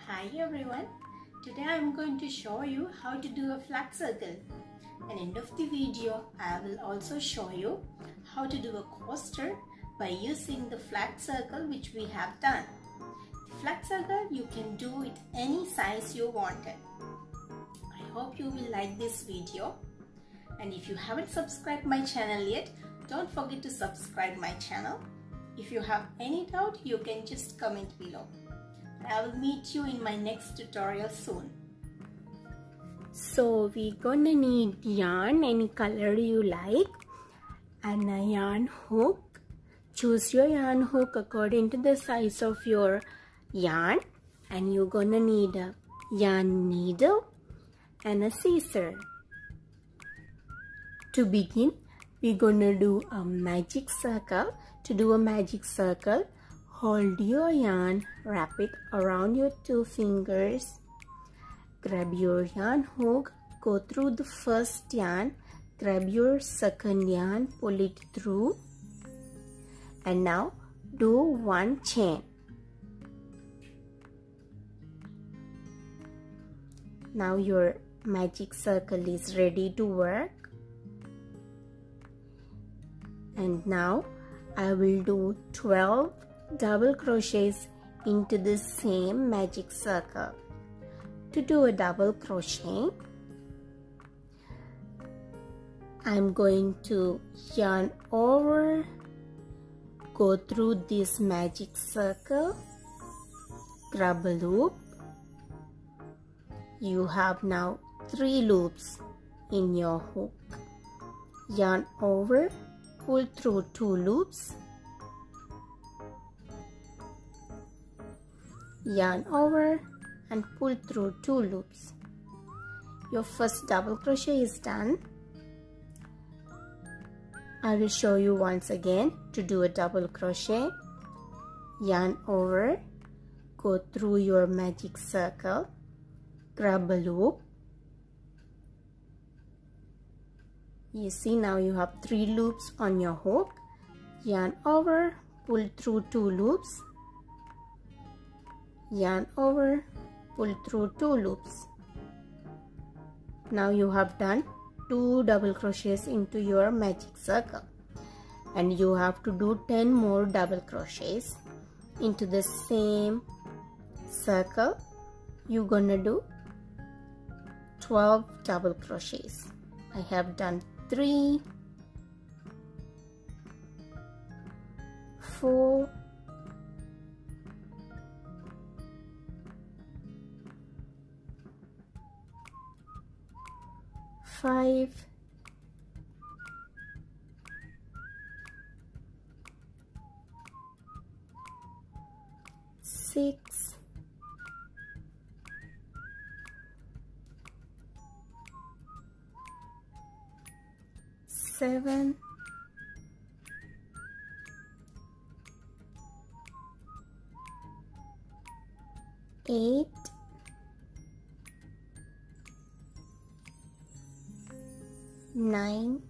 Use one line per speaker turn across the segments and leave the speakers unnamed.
Hi everyone, today I am going to show you how to do a flat circle. At the end of the video, I will also show you how to do a coaster by using the flat circle which we have done. The flat circle you can do it any size you wanted. I hope you will like this video, and if you haven't subscribed my channel yet, don't forget to subscribe my channel. If you have any doubt, you can just comment below. I will meet you in my next tutorial soon. So we're gonna need yarn, any color you like, and a yarn hook. Choose your yarn hook according to the size of your yarn, and you're gonna need a yarn needle and a scissor. To begin, we're gonna do a magic circle. To do a magic circle, hold your yarn, wrap it around your two fingers, grab your yarn hook, go through the first yarn, grab your second yarn, pull it through, and now do one chain. Now your magic circle is ready to work. And now I will do 12 double crochets into the same magic circle. To do a double crochet, I'm going to yarn over, go through this magic circle, grab a loop. You have now 3 loops in your hook. Yarn over, pull through 2 loops, yarn over and pull through 2 loops. Your first double crochet is done. I will show you once again. To do a double crochet, yarn over, go through your magic circle, grab a loop. You see, now you have 3 loops on your hook. Yarn over, pull through 2 loops, yarn over, pull through 2 loops. Now you have done 2 double crochets into your magic circle, and you have to do 10 more double crochets into the same circle. You're gonna do 12 double crochets. I have done 3, 4, 5, 6, 7, 8, 9,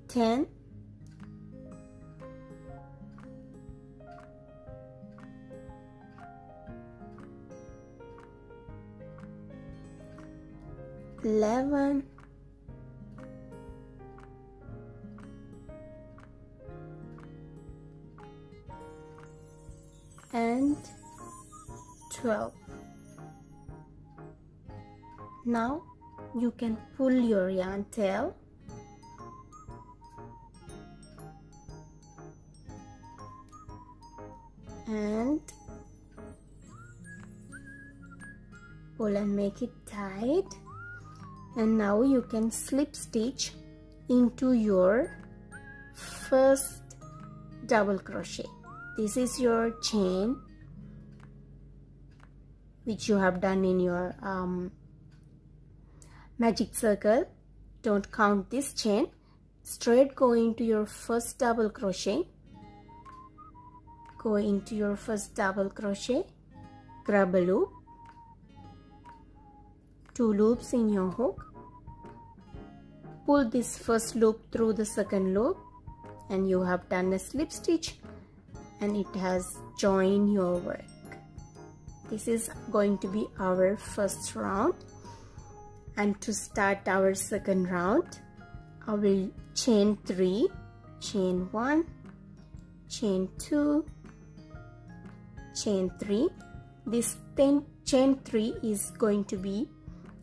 10, 11, 12. Now you can pull your yarn tail and pull and make it tight, and now you can slip stitch into your first double crochet. This is your chain which you have done in your magic circle. Don't count this chain. Straight go into your first double crochet, go into your first double crochet, grab a loop, 2 loops in your hook, pull this first loop through the second loop, and you have done a slip stitch, and it has joined your work. This is going to be our first round, and to start our second round, I will chain 3, chain 1, chain 2, chain 3. This chain 3 is going to be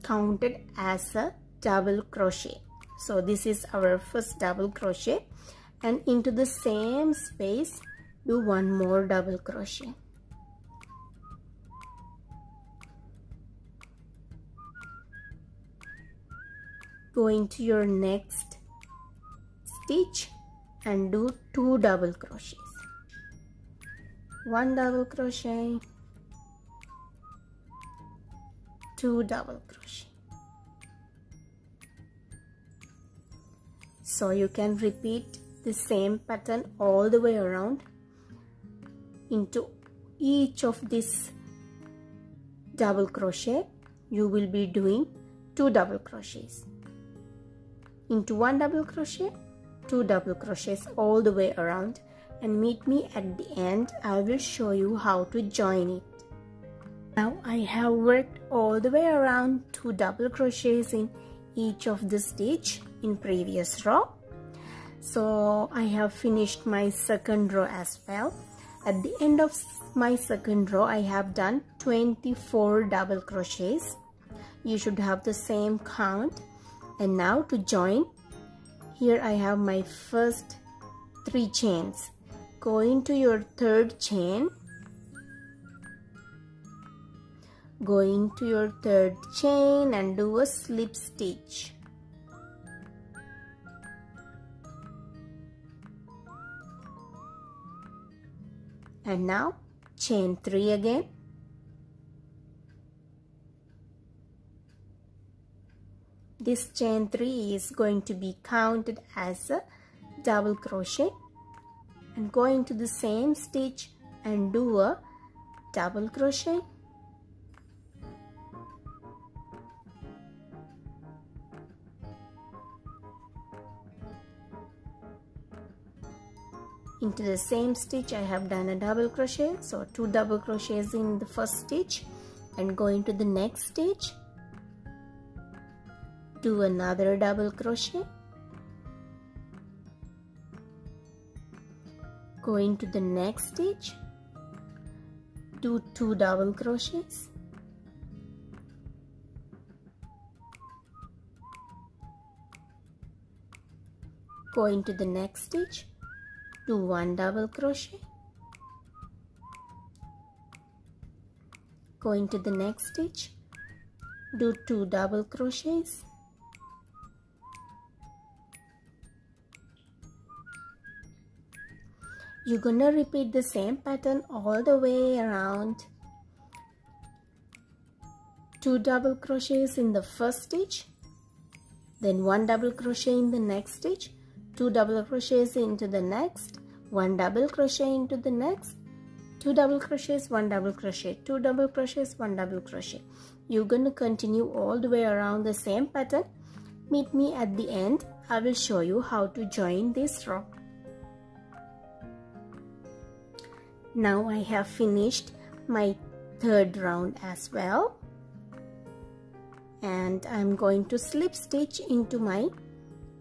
counted as a double crochet. So this is our first double crochet, and into the same space do one more double crochet. Go into your next stitch and do 2 double crochets. 1 double crochet, 2 double crochet. So you can repeat the same pattern all the way around. Into each of this double crochet, you will be doing 2 double crochets. Into 1 double crochet, 2 double crochets all the way around, and meet me at the end. I will show you how to join it. Now I have worked all the way around 2 double crochets in each of the stitch in previous row. So I have finished my second row as well. At the end of my second row, I have done 24 double crochets. You should have the same count. And now to join, here I have my first 3 chains. Go into your third chain. Go into your third chain and do a slip stitch. And now chain 3 again. This chain 3 is going to be counted as a double crochet, and go into the same stitch and do a double crochet. Into the same stitch I have done a double crochet, so 2 double crochets in the first stitch, and go into the next stitch, do another double crochet, go into the next stitch, do 2 double crochets, go into the next stitch, do 1 double crochet, go into the next stitch, do 2 double crochets, you're gonna repeat the same pattern all the way around. 2 double crochets in the first stitch, then 1 double crochet in the next stitch, 2 double crochets into the next, 1 double crochet into the next, 2 double crochets, 1 double crochet, 2 double crochets, 1 double crochet. You're going to continue all the way around the same pattern. Meet me at the end. I will show you how to join this row. Now I have finished my third round as well, and I'm going to slip stitch into my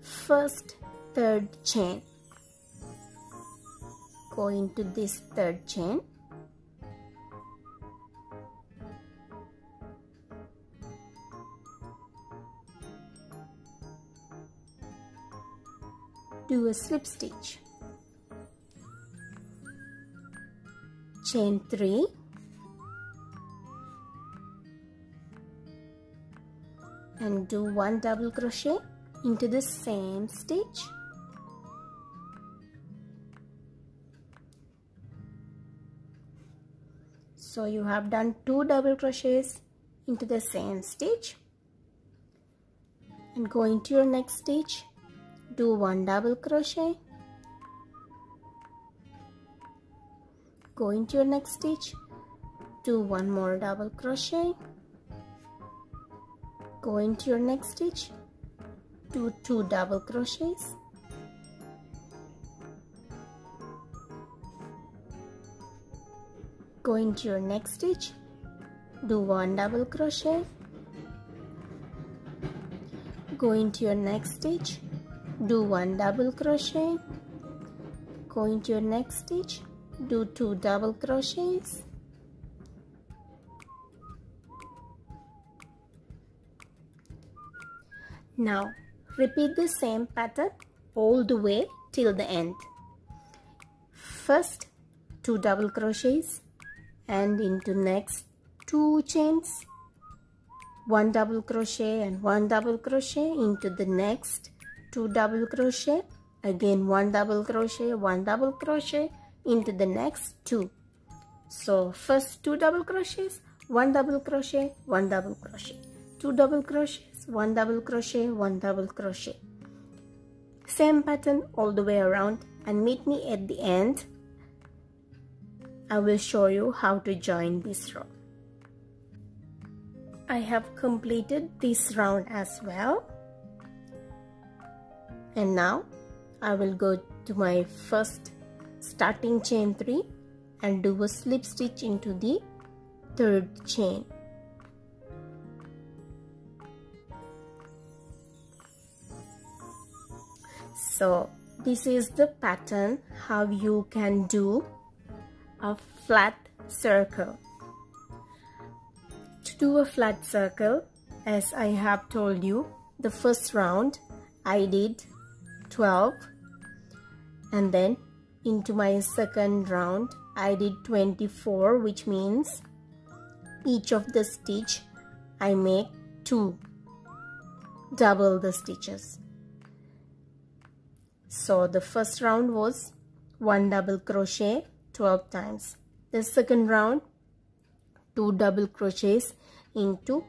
first third chain. Go into this third chain, do a slip stitch, chain 3, and do 1 double crochet into the same stitch, so you have done 2 double crochets into the same stitch, and go into your next stitch, do 1 double crochet, go into your next stitch, do 1 more double crochet, go into your next stitch, do 2 double crochets, go into your next stitch, do 1 double crochet, go into your next stitch, do 1 double crochet, go into your next stitch, do 2 double crochets, now repeat the same pattern all the way till the end. First 2 double crochets and into next 2 chains, 1 double crochet and 1 double crochet, into the next 2 double crochet, again 1 double crochet, 1 double crochet, into the next 2. So first 2 double crochets, 1 double crochet, 1 double crochet, 2 double crochets, 1 double crochet, 1 double crochet. Same pattern all the way around, and meet me at the end. I will show you how to join this row. I have completed this round as well, and now I will go to my first starting chain 3 and do a slip stitch into the 3rd chain. So this is the pattern how you can do a flat circle. To do a flat circle, as I have told you, the first round I did 12, and then into my second round I did 24, which means each of the stitch I make 2, double the stitches. So the first round was 1 double crochet 12 times. The second round 2 double crochets into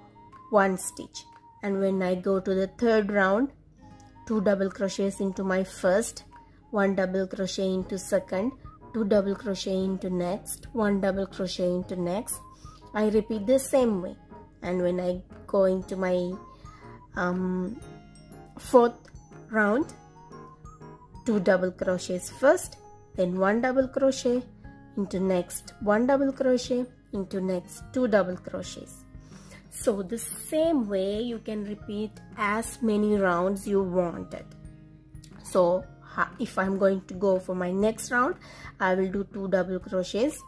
1 stitch, and when I go to the third round, 2 double crochets into my first, 1 double crochet into second, 2 double crochet into next, 1 double crochet into next. I repeat the same way, and when I go into my fourth round, 2 double crochets first, then 1 double crochet into next, 1 double crochet into next, 2 double crochets. So the same way you can repeat as many rounds you wanted. So if I'm going to go for my next round, I will do 2 double crochets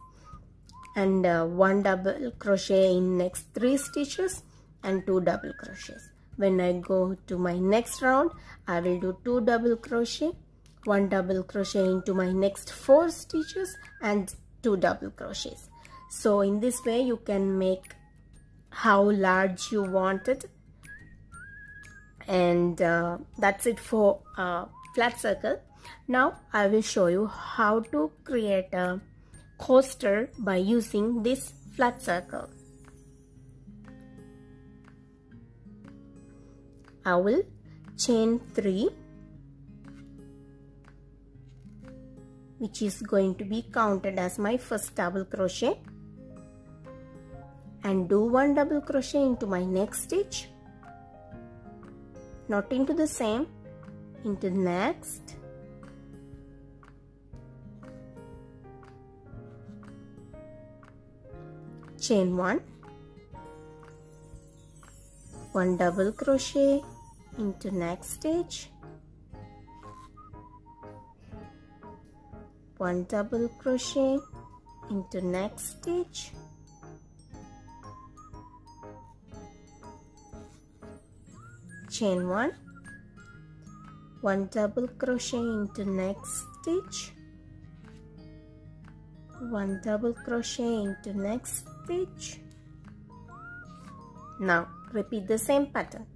and 1 double crochet in next 3 stitches and 2 double crochets. When I go to my next round, I will do 2 double crochet, 1 double crochet into my next 4 stitches and 2 double crochets. So in this way you can make how large you want it, and that's it for flat circle. Now I will show you how to create a coaster by using this flat circle. I will chain 3, which is going to be counted as my first double crochet, and do 1 double crochet into my next stitch, not into the same, into the next, chain 1, 1 double crochet into next stitch, 1 double crochet into next stitch, chain 1, 1 double crochet into next stitch, 1 double crochet into next stitch. Now repeat the same pattern.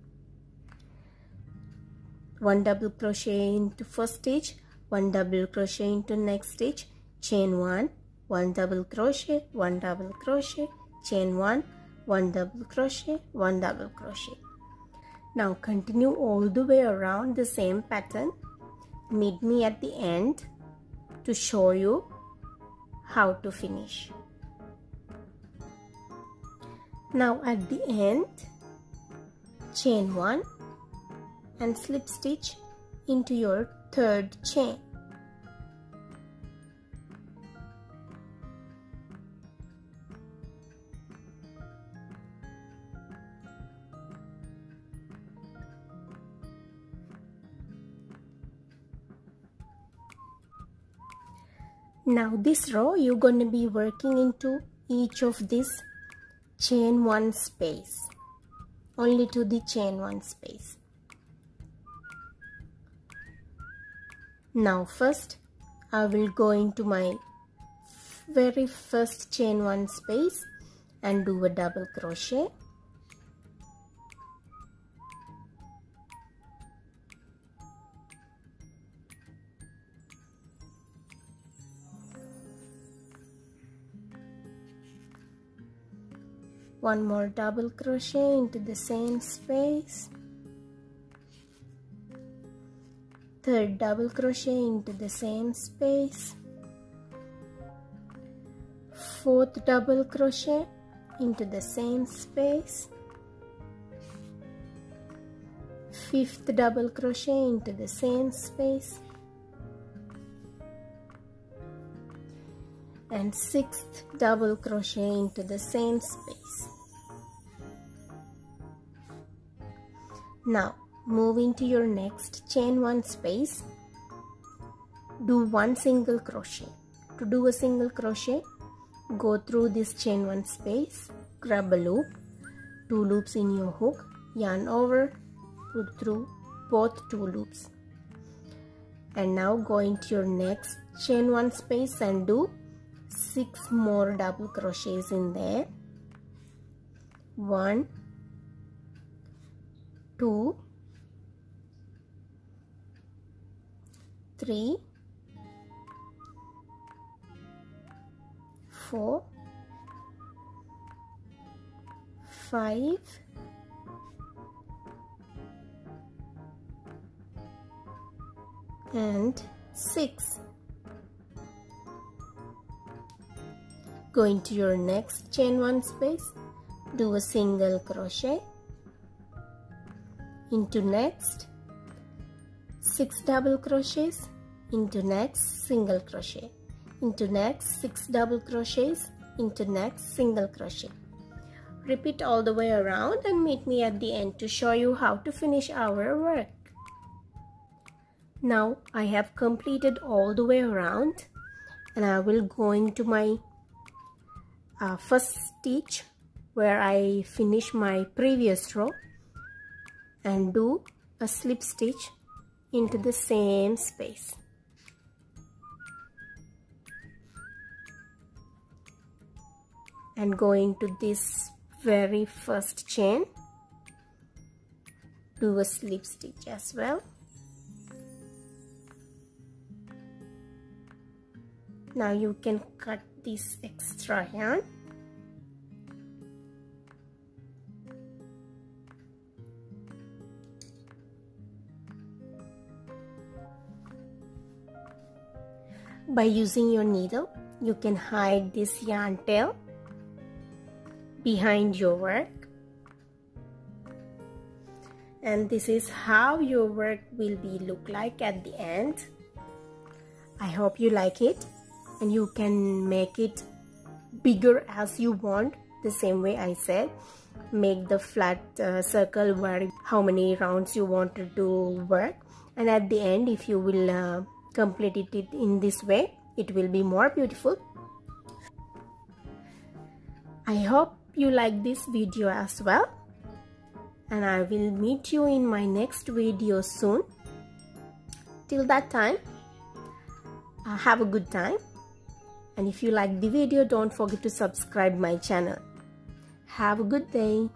1 double crochet into first stitch, 1 double crochet into next stitch, chain 1, 1 double crochet, 1 double crochet, chain 1, 1 double crochet, 1 double crochet. Now continue all the way around the same pattern. Meet me at the end to show you how to finish. Now at the end, chain 1, and slip stitch into your third chain. Now this row you're going to be working into each of this chain one space, only to the chain one space. Now first I will go into my very first chain one space and do a double crochet. One more double crochet into the same space. Third double crochet into the same space. Fourth double crochet into the same space. Fifth double crochet into the same space. And sixth double crochet into the same space. Now move into your next chain one space. Do one single crochet. To do a single crochet, go through this chain one space, grab a loop, 2 loops in your hook, yarn over, put through both 2 loops. And now go into your next chain one space and do 6 more double crochets in there. 1, 2, 3, 4, 5, and 6. Go into your next chain one space, do a single crochet, into next 6 double crochets, into next single crochet, into next 6 double crochets, into next single crochet. Repeat all the way around and meet me at the end to show you how to finish our work. Now I have completed all the way around and I will go into my first stitch where I finish my previous row and do a slip stitch into the same space. And go into this very first chain, do a slip stitch as well. Now you can cut this extra yarn. By using your needle, you can hide this yarn tail behind your work. And this is how your work will be look like at the end. I hope you like it and you can make it bigger as you want, the same way I said. Make the flat circle where how many rounds you wanted to work, and at the end if you will complete it in this way, it will be more beautiful. I hope you like this video as well, and I will meet you in my next video soon. Till that time, have a good time, and if you like the video, don't forget to subscribe my channel. Have a good day.